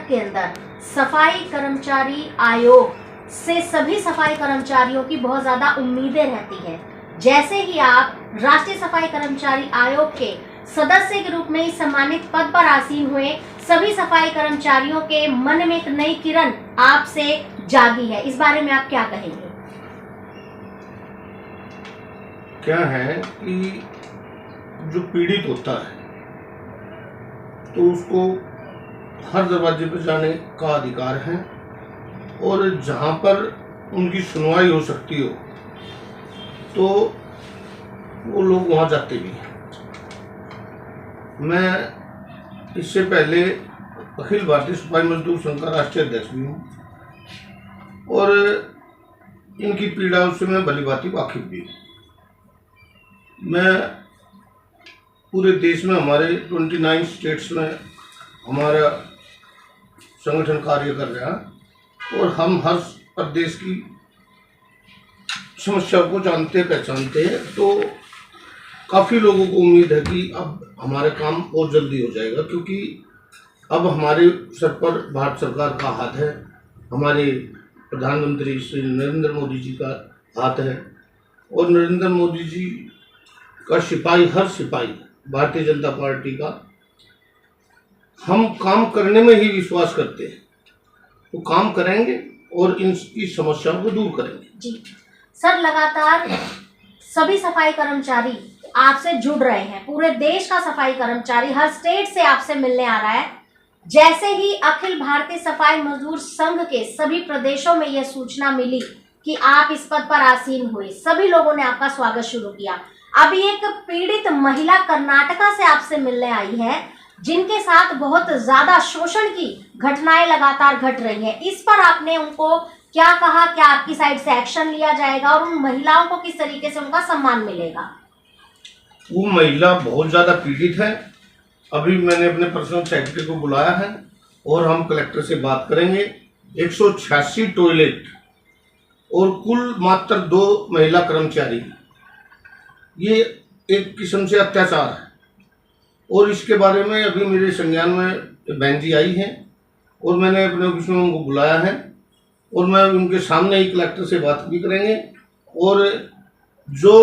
भारत के अंदर सफाई कर्मचारी आयोग से सभी सफाई कर्मचारियों की बहुत ज्यादा उम्मीदें रहती है। जैसे ही आप राष्ट्रीय सफाई कर्मचारी आयोग के सदस्य के रूप में इस सम्मानित पद पर आसीन हुए, सभी सफाई कर्मचारियों के मन में एक नई किरण आपसे जागी है। इस बारे में आप क्या कहेंगे? क्या है कि जो पीड़ित होता है तो उसको हर दरवाजे पर जाने का अधिकार है और जहाँ पर उनकी सुनवाई हो सकती हो तो वो लोग वहाँ जाते भी हैं। मैं इससे पहले अखिल भारतीय सिपाही मजदूर संघ का राष्ट्रीय अध्यक्ष भी हूँ और इनकी पीड़ा से मैं भली भांति वाकिफ भी हूँ। मैं पूरे देश में हमारे 29 स्टेट्स में हमारा संगठन कार्य कर रहा है और हम हर प्रदेश की समस्या को जानते पहचानते हैं, तो काफ़ी लोगों को उम्मीद है कि अब हमारे काम और जल्दी हो जाएगा, क्योंकि अब हमारे सर पर भारत सरकार का हाथ है, हमारे प्रधानमंत्री श्री नरेंद्र मोदी जी का हाथ है और नरेंद्र मोदी जी का सिपाही, हर सिपाही भारतीय जनता पार्टी का, हम काम करने में ही विश्वास करते हैं, तो काम करेंगे और इनकी समस्याओं को दूर करेंगे। जी सर, लगातार सभी सफाई कर्मचारी आपसे जुड़ रहे हैं, पूरे देश का सफाई कर्मचारी हर स्टेट से आपसे मिलने आ रहा है। जैसे ही अखिल भारतीय सफाई मजदूर संघ के सभी प्रदेशों में यह सूचना मिली कि आप इस पद पर आसीन हुए, सभी लोगों ने आपका स्वागत शुरू किया। अभी एक पीड़ित महिला कर्नाटका से आपसे मिलने आई है, जिनके साथ बहुत ज्यादा शोषण की घटनाएं लगातार घट रही है। इस पर आपने उनको क्या कहा? क्या आपकी साइड से एक्शन लिया जाएगा और उन महिलाओं को किस तरीके से उनका सम्मान मिलेगा? वो महिला बहुत ज़्यादा पीड़ित है। अभी मैंने अपने पर्सनल सेक्रेटरी को बुलाया है और हम कलेक्टर से बात करेंगे। 186 टॉयलेट और कुल मात्र 2 महिला कर्मचारी, ये एक किस्म से अत्याचार है और इसके बारे में अभी मेरे संज्ञान में बहन जी आई हैं और मैंने अपने ऑफिस में उनको बुलाया है और मैं उनके सामने ही कलेक्टर से बात भी करेंगे और जो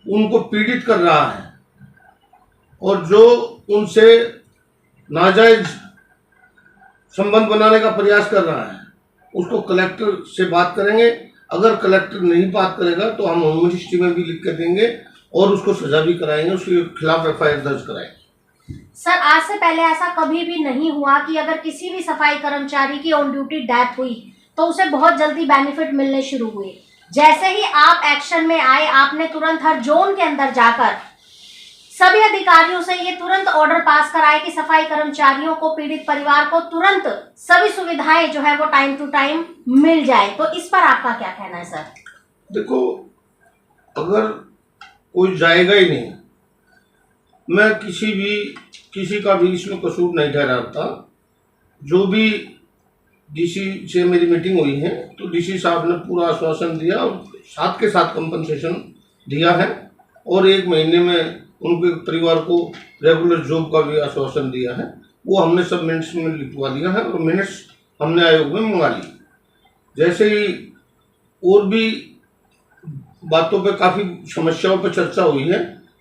उनको पीड़ित कर रहा है और जो उनसे नाजायज संबंध बनाने का प्रयास कर रहा है, उसको कलेक्टर से बात करेंगे। अगर कलेक्टर नहीं बात करेगा तो हम होम मिनिस्ट्री में भी लिख कर देंगे और उसको सजा भी कराएंगे, उसके खिलाफ FIR दर्ज कराएंगे। सर, आज से पहले ऐसा कभी भी नहीं हुआ कि अगर किसी भी सफाई कर्मचारी की ऑन ड्यूटी डेथ हुई तो उसे बहुत जल्दी बेनिफिट मिलने शुरू हुए। जैसे ही आप एक्शन में आए, आपने तुरंत हर जोन के अंदर जाकर सभी अधिकारियों से ये तुरंत ऑर्डर पास कराए कि सफाई कर्मचारियों को, पीड़ित परिवार को तुरंत सभी सुविधाएं जो है वो टाइम टू टाइम मिल जाए। तो इस पर आपका क्या कहना है सर? देखो, अगर कोई जाएगा ही नहीं, मैं किसी का भी इसमें कसूर नहीं ठहराता। जो भी डीसी से मेरी मीटिंग हुई है तो डीसी साहब ने पूरा आश्वासन दिया और साथ के साथ कंपनसेशन दिया है और 1 महीने में उनके परिवार को रेगुलर जॉब का भी आश्वासन दिया है। वो हमने सब मिनट्स में लिखवा दिया है और मिनट्स हमने आयोग में मंगा ली। जैसे ही और भी बातों पे, काफ़ी समस्याओं पे चर्चा हुई है,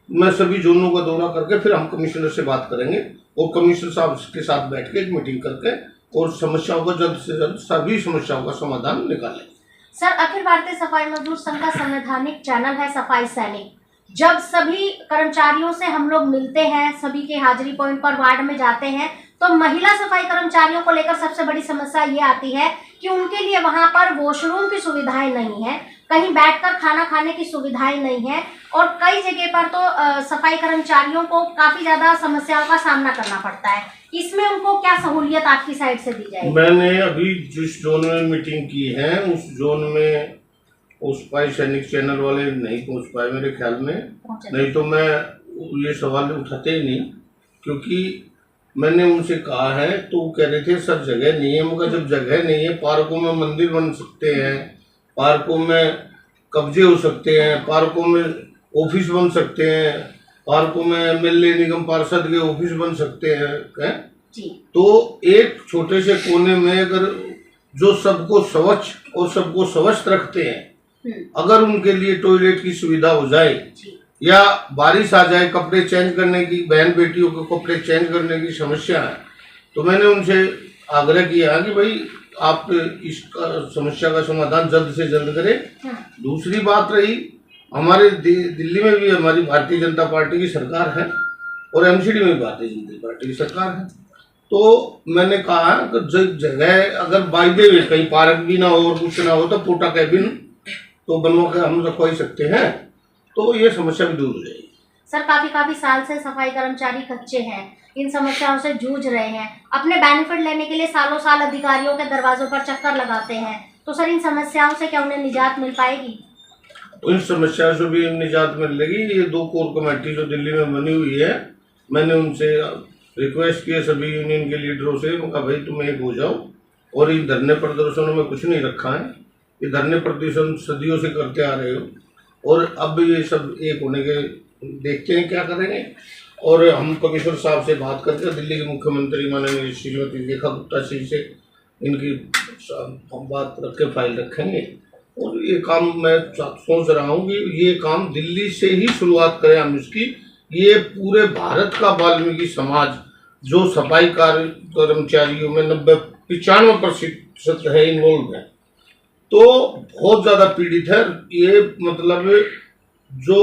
मैं सभी जोनों का दौरा करके फिर हम कमिश्नर से बात करेंगे और कमिश्नर साहब के साथ बैठ के एक मीटिंग करके और समस्याओं का जल्द से जल्द सभी समस्याओं का समाधान निकालें। सर, अखिल भारतीय सफाई मजदूर संघ का संवैधानिक चैनल है सफाई सैनिक। जब सभी कर्मचारियों से हम लोग मिलते हैं, सभी के हाजिरी पॉइंट पर वार्ड में जाते हैं, तो महिला सफाई कर्मचारियों को लेकर सबसे बड़ी समस्या ये आती है कि उनके लिए वहां पर वॉशरूम की सुविधाएं नहीं है, कहीं बैठकर खाना खाने की सुविधाएं नहीं है और कई जगह पर तो सफाई कर्मचारियों को काफी ज्यादा समस्याओं का सामना करना पड़ता है। इसमें उनको क्या सहूलियत आपकी साइड से दी जाएगी? मैंने अभी जिस जोन में मीटिंग की है उस जोन में उस सफाई सैनिक चैनल वाले नहीं पहुंच पाए मेरे ख्याल में, नहीं तो मैं ये सवाल उठाते ही नहीं, क्योंकि मैंने उनसे कहा है तो वो कह रहे थे सर जगह नहीं है। मगर जब जगह नहीं है, पार्कों में मंदिर बन सकते हैं, पार्कों में कब्जे हो सकते हैं, पार्कों में ऑफिस बन सकते हैं, पार्कों में MLA निगम पार्षद के ऑफिस बन सकते हैं, जी। तो एक छोटे से कोने में अगर जो सबको स्वच्छ और सबको स्वस्थ रखते हैं, अगर उनके लिए टॉयलेट की सुविधा हो जाए, या बारिश आ जाए, कपड़े चेंज करने की, बहन बेटियों को कपड़े चेंज करने की समस्या है, तो मैंने उनसे आग्रह किया कि भाई आप इस समस्या का समाधान जल्द से जल्द करें। दूसरी बात रही, हमारे दिल्ली में भी हमारी भारतीय जनता पार्टी की सरकार है और एमसीडी में भी भारतीय जनता पार्टी की सरकार है। तो मैंने कहा कि जगह अगर बाई द वे कहीं पार्क भी ना हो और कुछ ना हो तो पोटा कैबिन तो बनवा के हम रखवा ही सकते हैं, तो ये समस्या भी दूर हो जाएगी। सर काफी साल से सफाई कर्मचारी कच्चे हैं, इन समस्याओं से जूझ रहे हैं, अपने बेनिफिट लेने के लिए सालों साल अधिकारियों के दरवाजों पर चक्कर लगाते हैं, तो सर इन समस्याओं से क्या उन्हें निजात मिल पाएगी? इन समस्याओं से भी निजात मिलेगी। ये 2 कोर कमेटी जो दिल्ली में बनी हुई है, मैंने उनसे रिक्वेस्ट किया सभी यूनियन के लीडरों से, उनका भाई तुम एक हो जाओ, और इन धरने प्रदर्शनों में कुछ नहीं रखा है, ये धरने प्रदर्शन सदियों से करते आ रहे हो, और अब ये सब एक होने के देखते हैं क्या करेंगे। और हम कमिश्नर साहब से बात करके दिल्ली के मुख्यमंत्री माननीय श्रीमती रेखा गुप्ता जी से इनकी बात रख के फाइल रखेंगे, और ये काम मैं सोच रहा हूँ कि ये काम दिल्ली से ही शुरुआत करें हम इसकी। ये पूरे भारत का वाल्मीकि समाज जो सफाई कर्मचारियों में 95% है, इन्वॉल्व है, तो बहुत ज़्यादा पीड़ित है। ये मतलब जो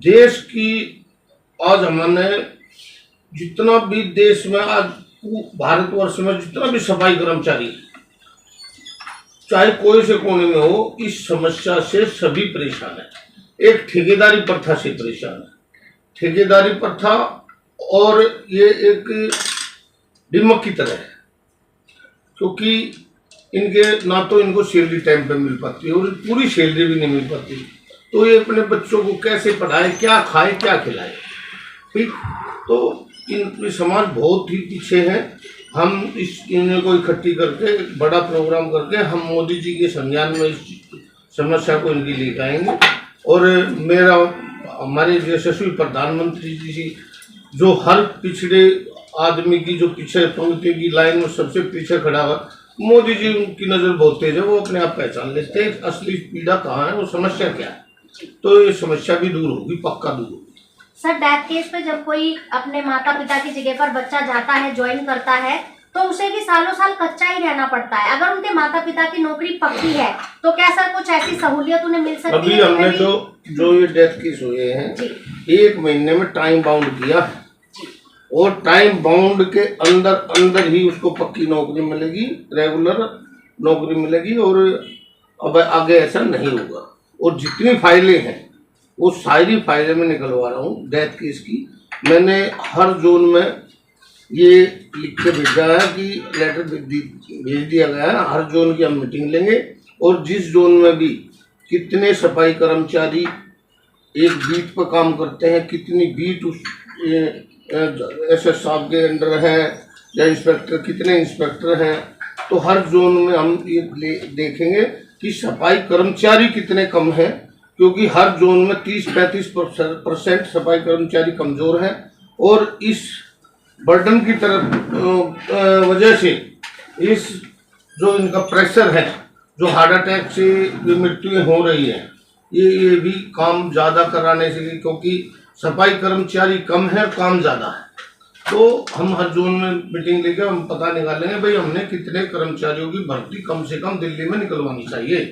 देश की आज हमने जितना भी देश में आज भारतवर्ष में जितना भी सफाई कर्मचारी चाहे कोई से कोने में हो, इस समस्या से सभी परेशान है। एक ठेकेदारी प्रथा से परेशान है, ठेकेदारी प्रथा, और ये एक दिमक की तरह है, क्योंकि इनके ना तो इनको सैलरी टाइम पे मिल पाती है और पूरी सैलरी भी नहीं मिल पाती, तो ये अपने बच्चों को कैसे पढ़ाए, क्या खाए, क्या खिलाए, ठीक। तो इन समाज बहुत ही पीछे है। हम इनको इकट्ठी करके एक बड़ा प्रोग्राम करके हम मोदी जी के संज्ञान में इस समस्या को इनकी लेकर आएंगे। और मेरा हमारे यशस्वी प्रधानमंत्री जी जो हर पिछड़े आदमी की जो पीछे पंक्ति की लाइन में सबसे पीछे खड़ा हुआ, मोदी जी उनकी नज़र बहुत तेज है, वो अपने आप पहचान लेते हैं असली पीड़ा कहाँ है, वो समस्या क्या है, तो ये समस्या भी दूर होगी, पक्का दूर होगी। सर डेथ केस पे जब कोई अपने माता पिता की जगह पर बच्चा जाता है, ज्वाइन करता है, तो उसे भी सालों साल कच्चा ही रहना पड़ता है। अगर उनके माता पिता की नौकरी पक्की है तो क्या सर कुछ ऐसी सहूलियत उन्हें मिल सकती अभी है? हमने जो ये डेथ केस हुए हैं 1 महीने में टाइम बाउंड किया है, और टाइम बाउंड के अंदर ही उसको पक्की नौकरी मिलेगी, रेगुलर नौकरी मिलेगी, और अब आगे ऐसा नहीं होगा। और जितनी फाइलें हैं वो सारी फाइलें मैं निकलवा रहा हूँ डेथ केस की। मैंने हर जोन में ये लिख के भेजा है कि लेटर भेज दिया गया है, हर जोन की हम मीटिंग लेंगे, और जिस जोन में भी कितने सफाई कर्मचारी एक बीट पर काम करते हैं, कितनी बीट उस एसएस साहब के अंडर है, या इंस्पेक्टर कितने इंस्पेक्टर हैं, तो हर जोन में हम ये देखेंगे कि सफाई कर्मचारी कितने कम हैं, क्योंकि हर जोन में 30-35% सफाई कर्मचारी कमज़ोर हैं, और इस बर्डन की तरफ वजह से इस जो इनका प्रेशर है, जो हार्ट अटैक से जो मृत्यु हो रही है, ये भी काम ज़्यादा कराने से, क्योंकि सफाई कर्मचारी कम है, काम ज़्यादा है। तो हम हर जोन में मीटिंग लेकर हम पता निकालेंगे भाई हमने कितने कर्मचारियों की भर्ती कम से कम दिल्ली में निकलवानी चाहिए,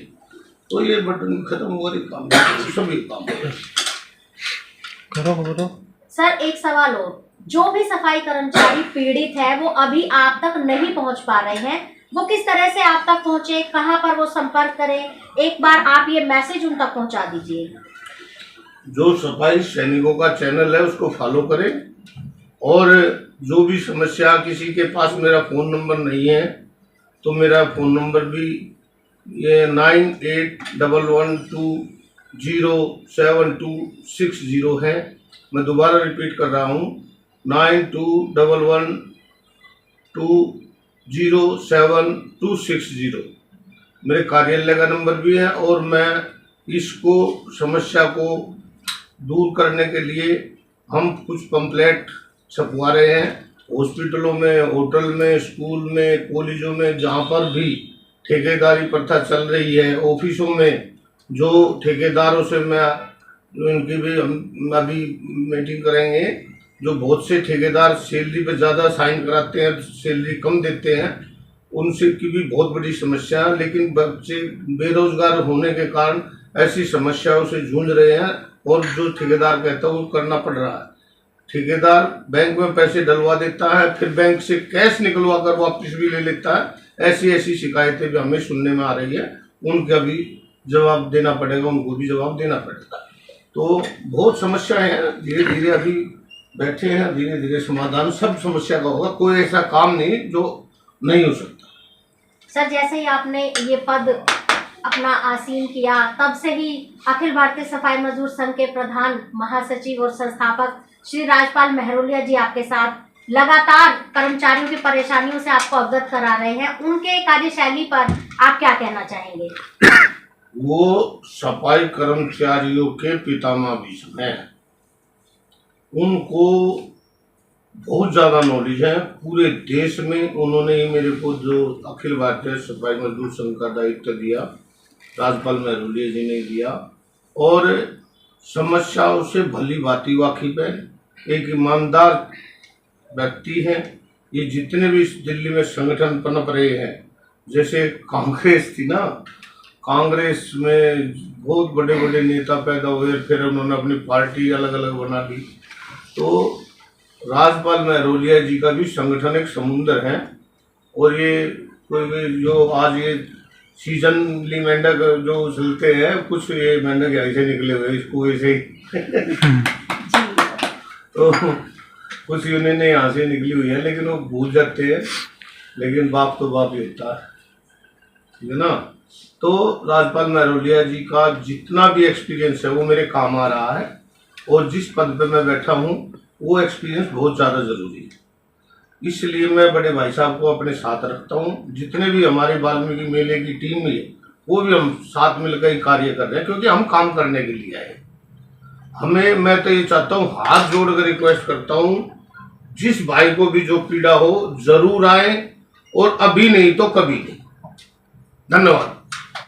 तो ये बटन खत्म हुआ, काम सभी काम करो। सर एक सवाल और, जो भी सफाई कर्मचारी पीड़ित है वो अभी आप तक नहीं पहुंच पा रहे हैं, वो किस तरह से आप तक पहुंचे, कहां पर वो संपर्क करें, एक बार आप ये मैसेज उन तक पहुंचा दीजिए। जो सफाई सैनिकों का चैनल है उसको फॉलो करें, और जो भी समस्या, किसी के पास मेरा फ़ोन नंबर नहीं है तो मेरा फ़ोन नंबर भी ये 9811207260 है। मैं दोबारा रिपीट कर रहा हूँ, 9211207260 मेरे कार्यालय का नंबर भी है। और मैं इसको समस्या को दूर करने के लिए हम कुछ पंपलेट छपवा रहे हैं, हॉस्पिटलों में, होटल में, स्कूल में, कॉलेजों में, जहाँ पर भी ठेकेदारी प्रथा चल रही है, ऑफिसों में जो ठेकेदारों से मैं इनकी भी हम अभी मीटिंग करेंगे। जो बहुत से ठेकेदार सैलरी पे ज़्यादा साइन कराते हैं, सैलरी कम देते हैं, उनसे की भी बहुत बड़ी समस्या है। लेकिन बच्चे बेरोजगार होने के कारण ऐसी समस्याओं से जूझ रहे हैं और जो ठेकेदार कहता है वो करना पड़ रहा है। ठेकेदार बैंक में पैसे डलवा देता है, फिर बैंक से कैश निकलवा कर वापस भी ले लेता है। ऐसी ऐसी शिकायतें भी हमें सुनने में आ रही है, उनका भी जवाब देना पड़ेगा, उनको भी जवाब देना पड़ेगा। तो बहुत समस्याएं हैं, धीरे धीरे अभी बैठे हैं, धीरे धीरे समाधान सब समस्या का होगा। कोई ऐसा काम नहीं जो नहीं हो सकता। सर, जैसे ही आपने ये पद अपना आसीन किया, तब से ही अखिल भारतीय सफाई मजदूर संघ के प्रधान महासचिव और संस्थापक श्री राजपाल महरोलिया जी आपके साथ लगातार कर्मचारियों की परेशानियों से आपको अवगत करा रहे हैं। उनके कार्यशैली पर आप क्या कहना चाहेंगे? वो सफाई कर्मचारियों के पितामह भी हैं। उनको बहुत ज़्यादा नॉलेज है पूरे देश में। उन्होंने ही मेरे को जो अखिल भारतीय सफाई मजदूर संघ का दायित्व दिया, राजपाल महरोलिया जी ने दिया, और समस्याओं से भली भांति वाकिफ है। एक ईमानदार व्यक्ति हैं। ये जितने भी इस दिल्ली में संगठन पनप रहे हैं, जैसे कांग्रेस थी ना, कांग्रेस में बहुत बड़े बड़े नेता पैदा हुए, फिर उन्होंने अपनी पार्टी अलग अलग बना ली। तो राजपाल महरोलिया जी का भी संगठन एक समुंदर है। और ये कोई भी जो आज ये सीजनली मेंढक जो उछलते हैं, कुछ ये मेंढक ऐसे निकले हुए इसको ऐसे ही तो कुछ यूनियन यहाँ से निकली हुई है, लेकिन वो भूल जाते हैं। लेकिन बाप तो बाप ही होता है, ठीक है ना। तो राजपाल महरोलिया जी का जितना भी एक्सपीरियंस है वो मेरे काम आ रहा है, और जिस पद पे मैं बैठा हूँ वो एक्सपीरियंस बहुत ज़्यादा ज़रूरी है। इसलिए मैं बड़े भाई साहब को अपने साथ रखता हूँ। जितने भी हमारी वाल्मीकि मेले की टीम है वो भी हम साथ मिलकर ही कार्य कर रहे हैं, क्योंकि हम काम करने के लिए आए। मैं तो ये चाहता हूँ, हाथ जोड़कर रिक्वेस्ट करता हूँ, जिस भाई को भी जो पीड़ा हो जरूर आए, और अभी नहीं तो कभी नहीं। धन्यवाद।